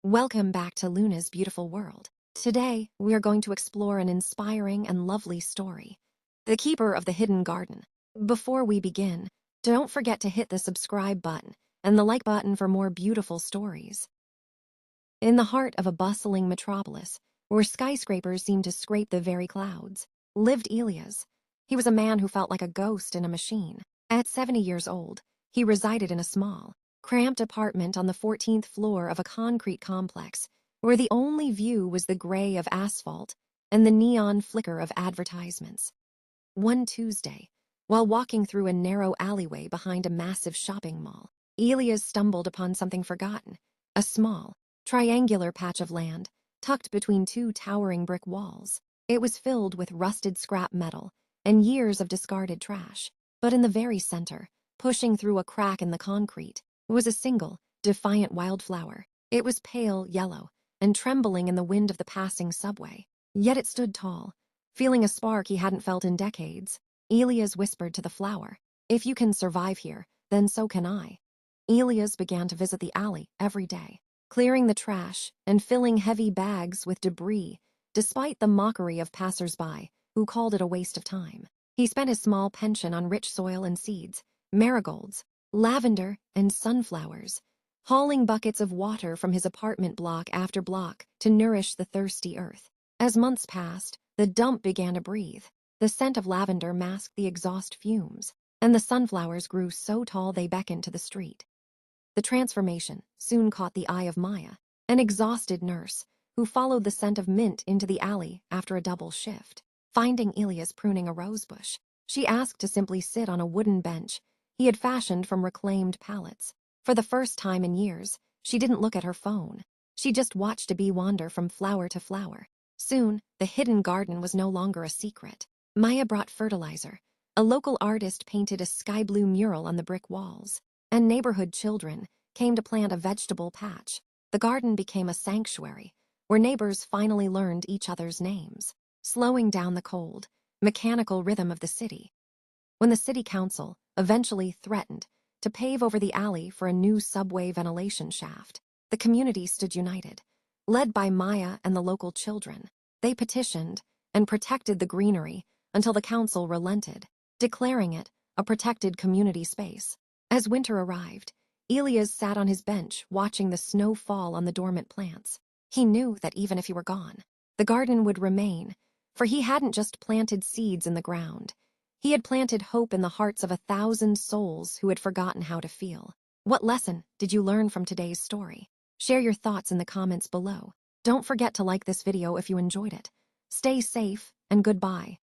Welcome back to Luna's beautiful world. Today, we are going to explore an inspiring and lovely story, The Keeper of the Hidden Garden. Before we begin, don't forget to hit the subscribe button and the like button for more beautiful stories. In the heart of a bustling metropolis, where skyscrapers seemed to scrape the very clouds, lived Elias. He was a man who felt like a ghost in a machine. At 70 years old, he resided in a small, cramped apartment on the 14th floor of a concrete complex, where the only view was the gray of asphalt and the neon flicker of advertisements. One Tuesday, while walking through a narrow alleyway behind a massive shopping mall, Elias stumbled upon something forgotten, a small, triangular patch of land tucked between two towering brick walls. It was filled with rusted scrap metal and years of discarded trash, but in the very center, pushing through a crack in the concrete, was a single, defiant wildflower. It was pale yellow and trembling in the wind of the passing subway. Yet it stood tall, feeling a spark he hadn't felt in decades. Elias whispered to the flower, "If you can survive here, then so can I." Elias began to visit the alley every day, clearing the trash and filling heavy bags with debris, despite the mockery of passers-by who called it a waste of time. He spent his small pension on rich soil and seeds, marigolds, lavender, and sunflowers, hauling buckets of water from his apartment block after block to nourish the thirsty earth. As months passed, the dump began to breathe. The scent of lavender masked the exhaust fumes, and the sunflowers grew so tall they beckoned to the street. The transformation soon caught the eye of Maya, an exhausted nurse who followed the scent of mint into the alley after a double shift. Finding Elias pruning a rosebush, she asked to simply sit on a wooden bench he had fashioned from reclaimed pallets. For the first time in years, she didn't look at her phone. She just watched a bee wander from flower to flower. Soon, the hidden garden was no longer a secret. Maya brought fertilizer. A local artist painted a sky-blue mural on the brick walls, and neighborhood children came to plant a vegetable patch. The garden became a sanctuary, where neighbors finally learned each other's names, slowing down the cold, mechanical rhythm of the city. When the city council eventually threatened to pave over the alley for a new subway ventilation shaft, the community stood united. Led by Maya and the local children, they petitioned and protected the greenery until the council relented, declaring it a protected community space. As winter arrived, Elias sat on his bench watching the snow fall on the dormant plants. He knew that even if he were gone, the garden would remain, for he hadn't just planted seeds in the ground. He had planted hope in the hearts of 1,000 souls who had forgotten how to feel. What lesson did you learn from today's story? Share your thoughts in the comments below. Don't forget to like this video if you enjoyed it. Stay safe, and goodbye.